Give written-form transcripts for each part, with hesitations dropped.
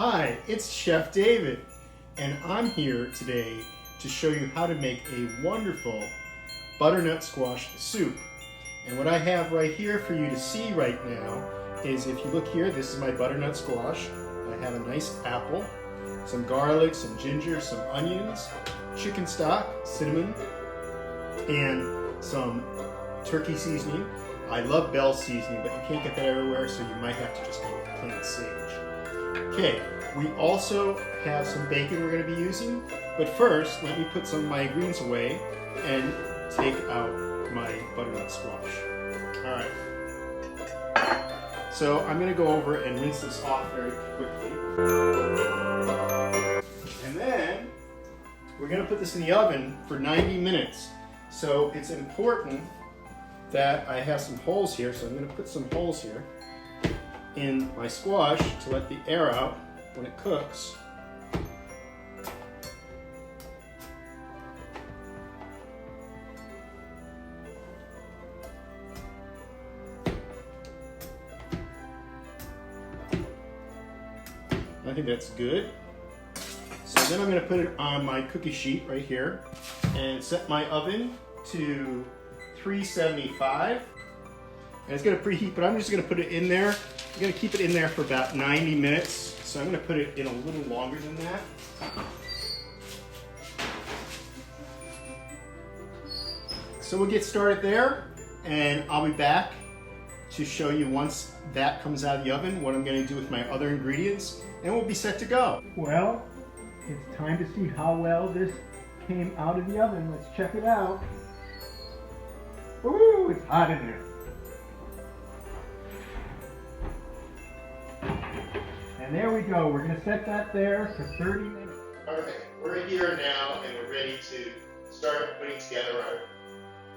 Hi, it's Chef David, and I'm here today to show you how to make a wonderful butternut squash soup. And what I have right here for you to see right now is, if you look here, this is my butternut squash. I have a nice apple, some garlic, some ginger, some onions, chicken stock, cinnamon, and some turkey seasoning. I love Bell seasoning, but you can't get that everywhere, so you might have to just go with plain sage. Okay, we also have some bacon we're going to be using, but first let me put some of my ingredients away and take out my butternut squash. Alright, so I'm going to go over and rinse this off very quickly. And then we're going to put this in the oven for 90 minutes. So it's important that I have some holes here, so I'm going to put some holes here in my squash to let the air out when it cooks. I think that's good. So then I'm going to put it on my cookie sheet right here and set my oven to 375, and it's going to preheat, but I'm just going to put it in there. I'm going to keep it in there for about 90 minutes, so I'm going to put it in a little longer than that. So we'll get started there, and I'll be back to show you once that comes out of the oven what I'm going to do with my other ingredients, and we'll be set to go. Well, it's time to see how well this came out of the oven. Let's check it out. Woo, it's hot in there. And there we go. We're going to set that there for 30 minutes. Alright, we're here now and we're ready to start putting together our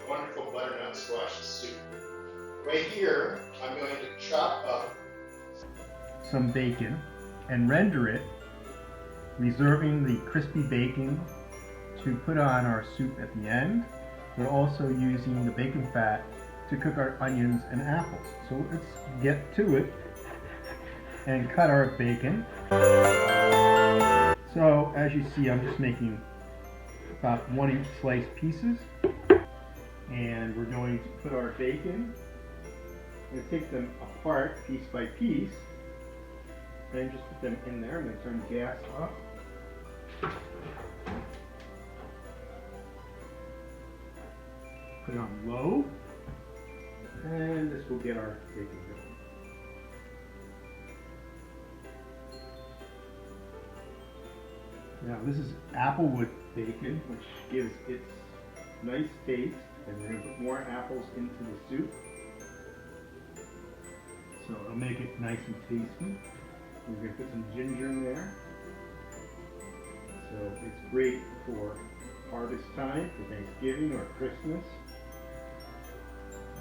wonderful butternut squash soup. Right here, I'm going to chop up some bacon and render it, reserving the crispy bacon to put on our soup at the end, but also using the bacon fat to cook our onions and apples. So let's get to it and cut our bacon. So as you see, I'm just making about 1-inch sliced pieces, and we're going to put our bacon and take them apart piece by piece and just put them in there. I'm going to turn the gas off. Put it on low, and this will get our bacon going. Now this is applewood bacon, which gives its nice taste, and we're going to put more apples into the soup, so it'll make it nice and tasty. We're going to put some ginger in there, so it's great for harvest time, for Thanksgiving or Christmas.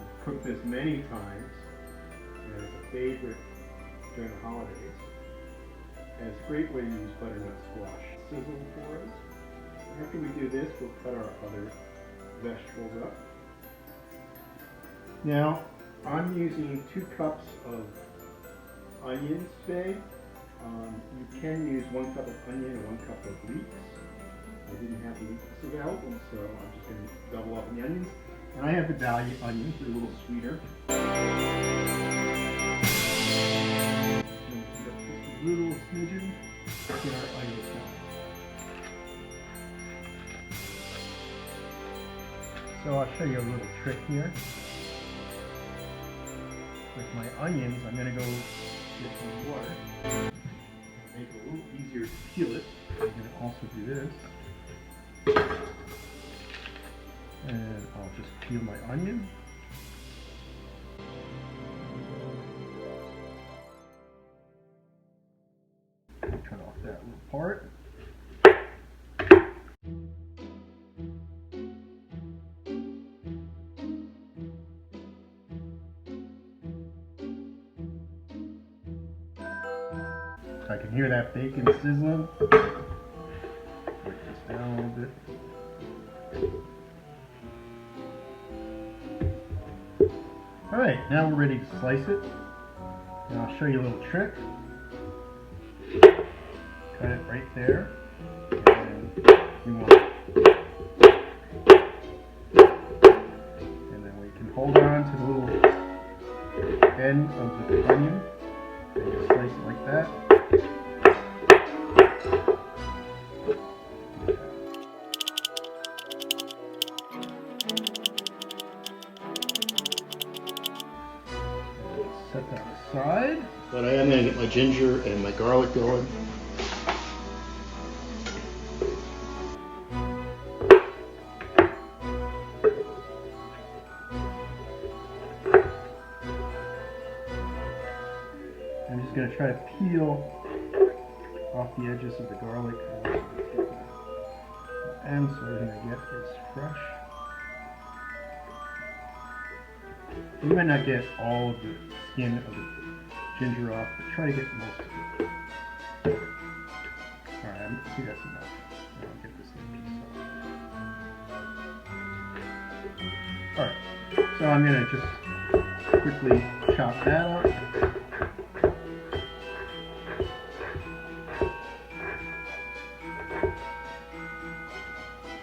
I've cooked this many times, and it's a favorite during the holidays. And it's a great way to use butternut squash. Sizzle for us. After we do this, we'll cut our other vegetables up. Now, I'm using 2 cups of onions today. You can use 1 cup of onion and 1 cup of leeks. I didn't have leeks available, so I'm just going to double up on the onions. And I have the Dahlia onions, they're a little sweeter. Just a little smidgen to get our onions down. So I'll show you a little trick here. With my onions, I'm going to go get some water. Make it a little easier to peel it. I'm going to also do this. And I'll just peel my onion. Cut off that little part. I can hear that bacon sizzling. Break this down a little bit. Alright, now we're ready to slice it. And I'll show you a little trick. set it right there. And we want, and then we can hold on to the little end of the onion and just slice it like that. Set that aside. But I am going to get my ginger and my garlic going. I'm just going to try to peel off the edges of the garlic and so everything I get is fresh. You might not get all of the skin of the ginger off, but try to get most of it. Alright, I think that's enough. Now I'll get this piece off. Alright, so I'm going to just quickly chop that up.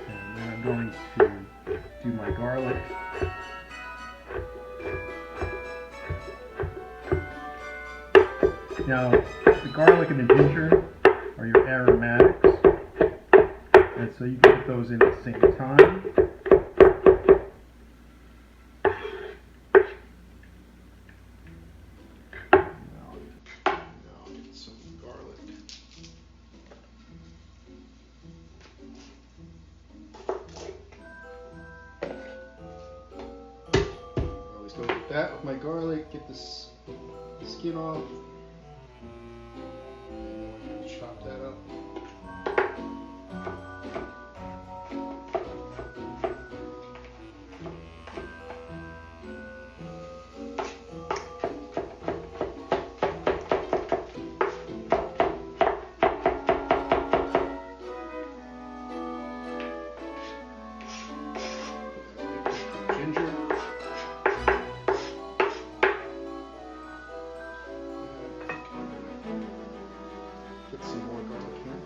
And then I'm going to do my garlic. Now, the garlic and the ginger are your aromatics, and so you can put those in at the same time. Now get some garlic. I always go with that with my garlic, get the skin off. Chop that up. Ginger. Put some more garlic here.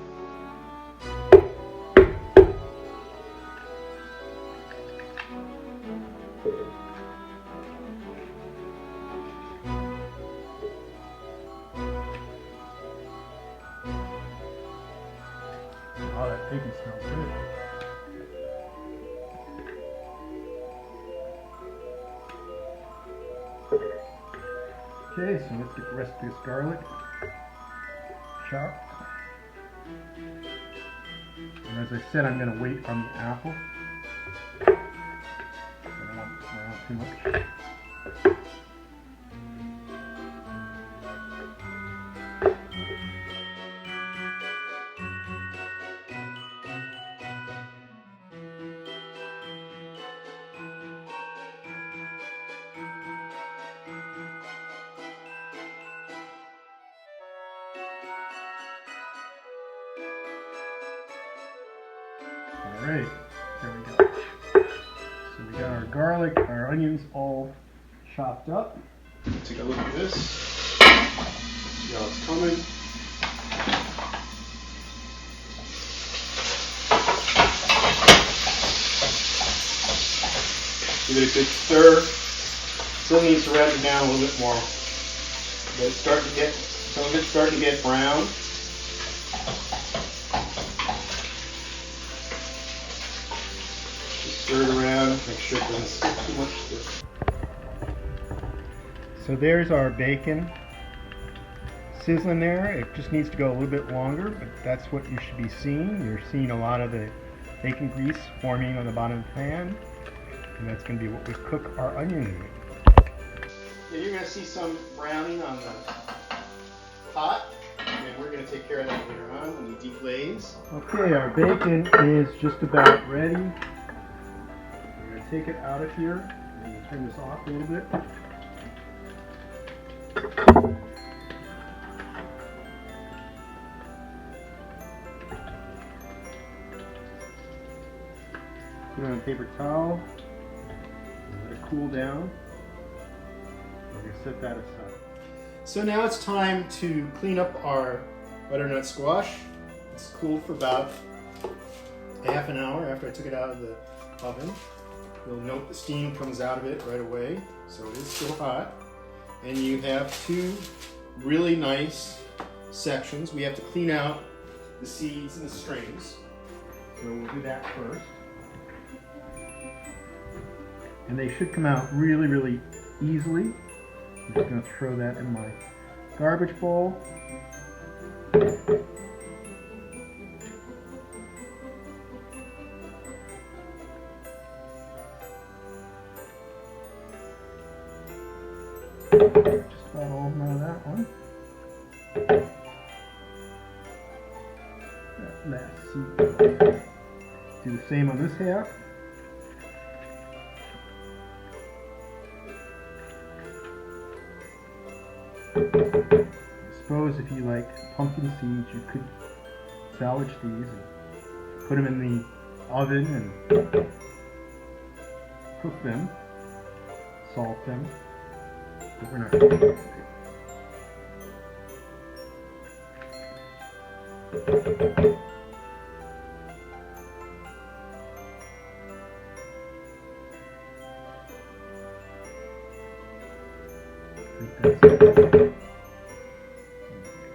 Oh, that bacon smells good. Okay, so let's get the rest of this garlic chopped. And as I said, I'm going to wait on the apple. I don't want to brown too much. Alright, there we go. So we got our garlic, our onions all chopped up. Take a look at this. See how it's coming. Give it a good stir. Still needs to redden down a little bit more. But it's starting to get, some of it's starting to get brown. Stir it around, make sure it doesn't stick too much to it. So there's our bacon sizzling there. It just needs to go a little bit longer, but that's what you should be seeing. You're seeing a lot of the bacon grease forming on the bottom of the pan, and that's going to be what we cook our onion in. Yeah, you're going to see some browning on the pot, and we're going to take care of that later on when we deglaze. Okay, our bacon is just about ready. Take it out of here and turn this off a little bit. Put it on a paper towel and let it cool down. We're going to set that aside. So now it's time to clean up our butternut squash. It's cooled for about half an hour after I took it out of the oven. You'll note the steam comes out of it right away, so it is still hot. And you have two really nice sections. We have to clean out the seeds and the strings, so we'll do that first. And they should come out really, really easily. I'm just going to throw that in my garbage bowl. Just about all of them out of that one. That last seed. Do the same on this half. I suppose if you like pumpkin seeds, you could salvage these and put them in the oven and cook them, salt them, but we're not going to do that today.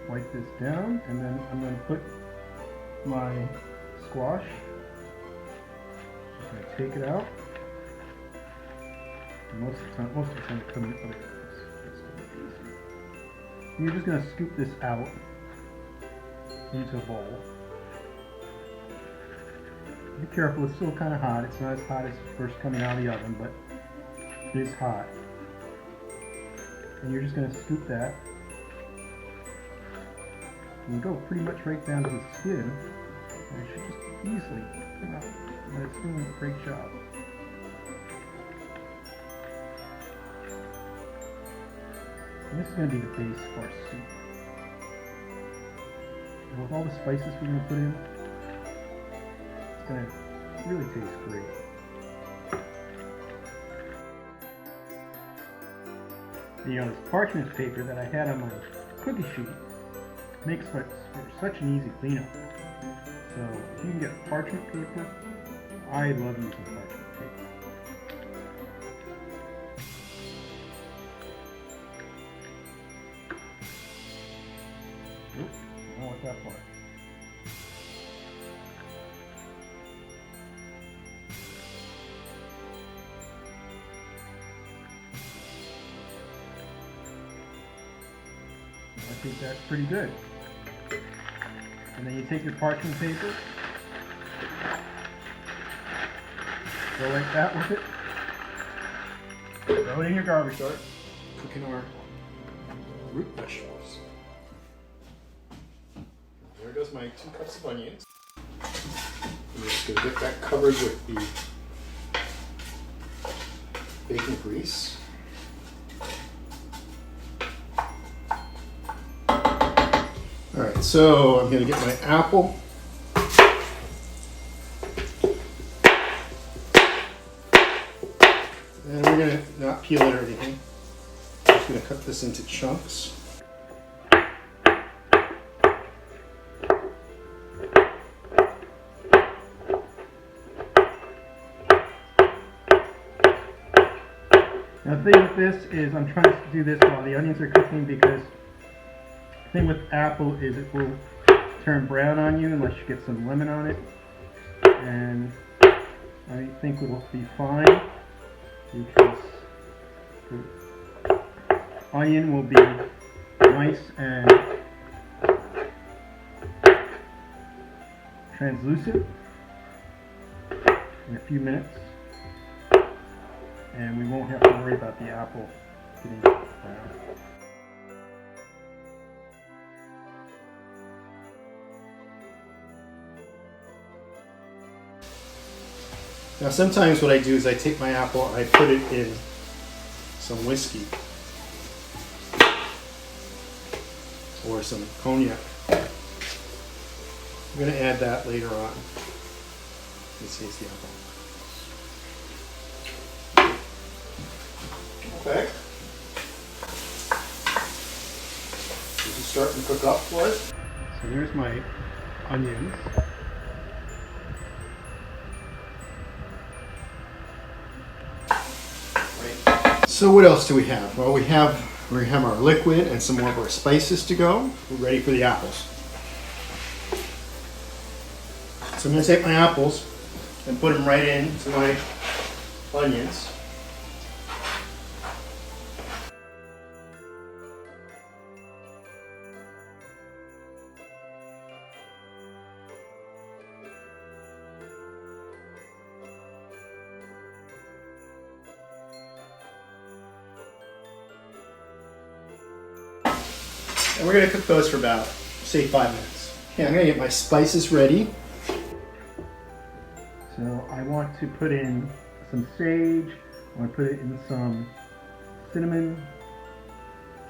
Wipe this down, and then I'm going to put my squash. Just going to take it out. And most of the time it's coming other ways. That's going to be easy. And you're just going to scoop this out into a bowl. Be careful, it's still kind of hot. It's not as hot as first coming out of the oven, but it is hot. And you're just going to scoop that and go pretty much right down to the skin. And it should just easily come out. But it's doing a great job. And this is going to be the base of our soup. And with all the spices we're going to put in, it's going to really taste great. You know, this parchment paper that I had on my cookie sheet makes for such an easy cleanup. So if you can get parchment paper, I love using parchment paper. Oops, I don't want that part. I think that's pretty good. And then you take your parchment paper, go like that with it, throw it in your garbage cart, cooking our root vegetables. There goes my 2 cups of onions. I'm just going to get that covered with the bacon grease. Alright, so I'm going to get my apple. And we're going to not peel it or anything. I'm just going to cut this into chunks. Now the thing with this is I'm trying to do this while the onions are cooking because the thing with apple is it will turn brown on you unless you get some lemon on it, and I think it will be fine because the onion will be nice and translucent in a few minutes, and we won't have to worry about the apple getting brown. Now sometimes what I do is I take my apple, I put it in some whiskey or some cognac. I'm going to add that later on. This is the apple. Okay. This is starting to cook up for us. So here's my onions. So what else do we have? Well, we have our liquid and some more of our spices to go. We're ready for the apples. So I'm going to take my apples and put them right into my onions. And we're going to cook those for about, say, 5 minutes. Okay, I'm going to get my spices ready. So I want to put in some sage. I want to put it in some cinnamon.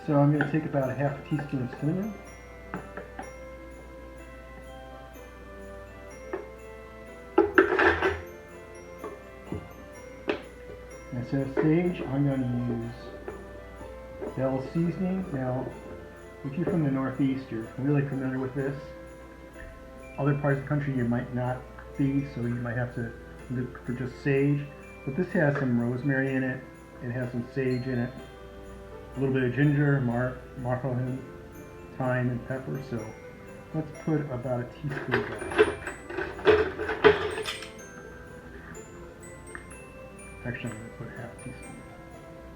So I'm going to take about a half a teaspoon of cinnamon. Instead of sage, I'm going to use Bell seasoning. Now, if you're from the Northeast, you're really familiar with this. Other parts of the country you might not be, so you might have to look for just sage. But this has some rosemary in it. It has some sage in it. A little bit of ginger, marjoram, thyme, and pepper. So let's put about a teaspoon of that. Actually, I'm going to put half a teaspoon.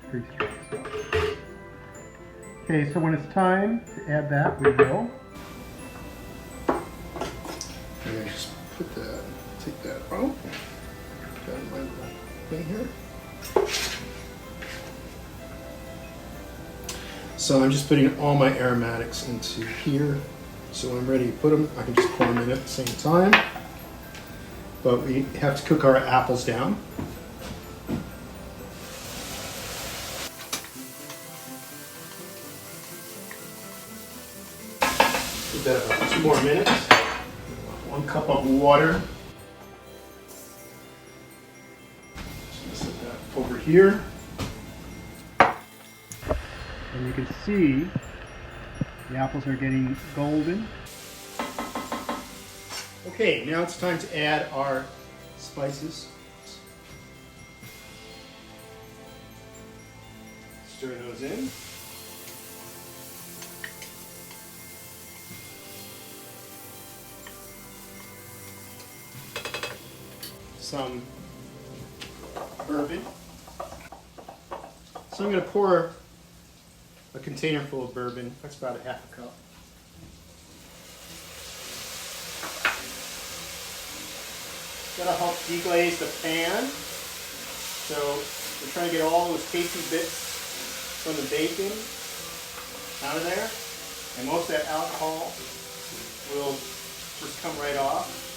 Pretty strong stuff. Okay, so when it's time to add that, we will. And I just put that, take that out. Put that in my little thing here. So I'm just putting all my aromatics into here. So when I'm ready to put them, I can just pour them in at the same time. But we have to cook our apples down. Give that about 2 more minutes. 1 cup of water. Just set that over here. And you can see the apples are getting golden. Okay, now it's time to add our spices. Stir those in. Some bourbon. So I'm going to pour a container full of bourbon. That's about a half a cup. That'll help deglaze the pan. So we're trying to get all those tasty bits from the bacon out of there. And most of that alcohol will just come right off.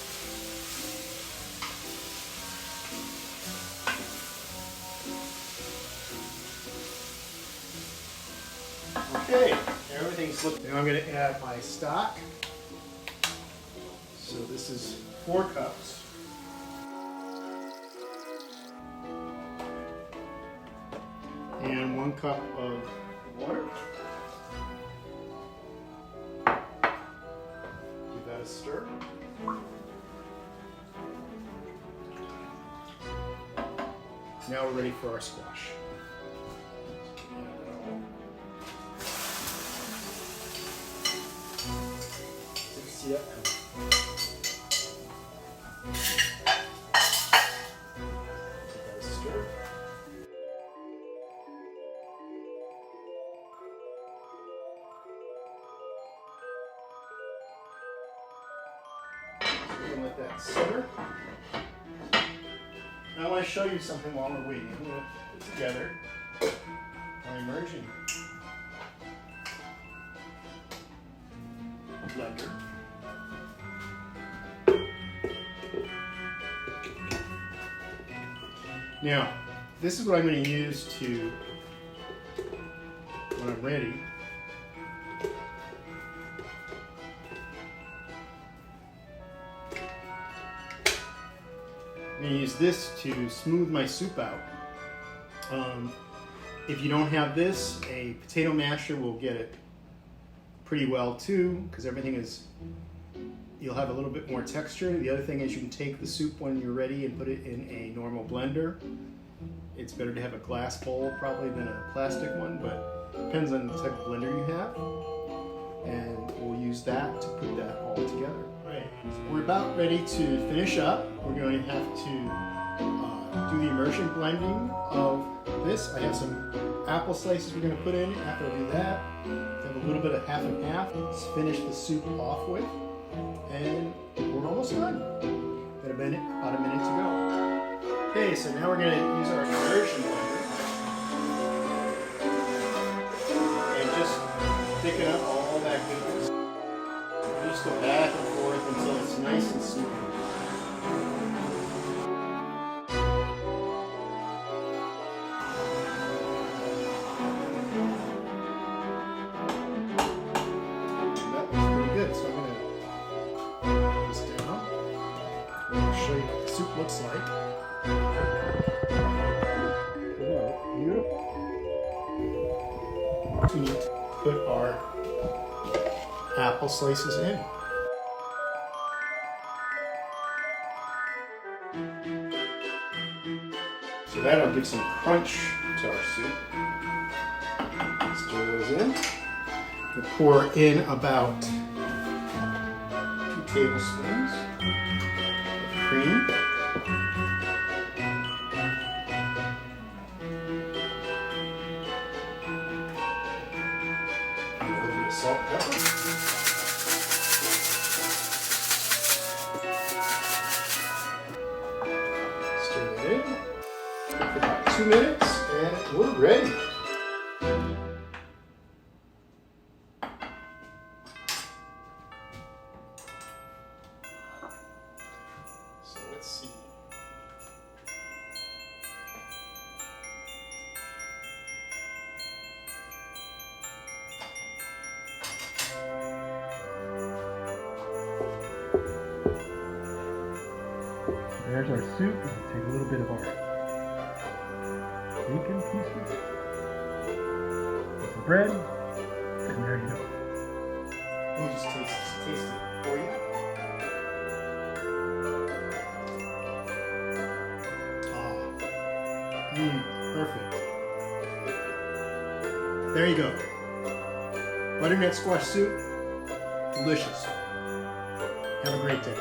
Okay, everything's looking. Now I'm going to add my stock. So this is 4 cups. And 1 cup of water. Give that a stir. Now we're ready for our squash. Yep. Stir. So we're going to let that simmer. Now I want to show you something while we're waiting. I'm going to put together my immersion blender. Now, this is what I'm going to use to, when I'm ready, I'm going to use this to smooth my soup out. If you don't have this, a potato masher will get it pretty well too, because everything is you'll have a little bit more texture. The other thing is you can take the soup when you're ready and put it in a normal blender. It's better to have a glass bowl probably than a plastic one, but it depends on the type of blender you have. And we'll use that to put that all together. Right. So we're about ready to finish up. We're going to have to do the immersion blending of this. I have some apple slices we're going to put in. After I do that, I have a little bit of half and half. Let's finish the soup off with, and we're almost done. Got about a minute to go. Okay, so now we're going to use our immersion blender and just thicken up all that goodness. We'll just go back and forth until it's nice and smooth. That looks pretty good, so I'm going to put this down. I'm going to show you what the soup looks like. Beautiful. We need to put our apple slices in. So that'll give some crunch to our soup. Stir those in. We'll pour in about 2 tablespoons of cream. Salt, pepper. Stir it in for about 2 minutes, and we're ready. So let's see. There's our soup. We'll take a little bit of our bacon pieces, some bread, and there you go. We'll just taste it for you. Perfect. There you go. Butternut squash soup. Delicious. Have a great day.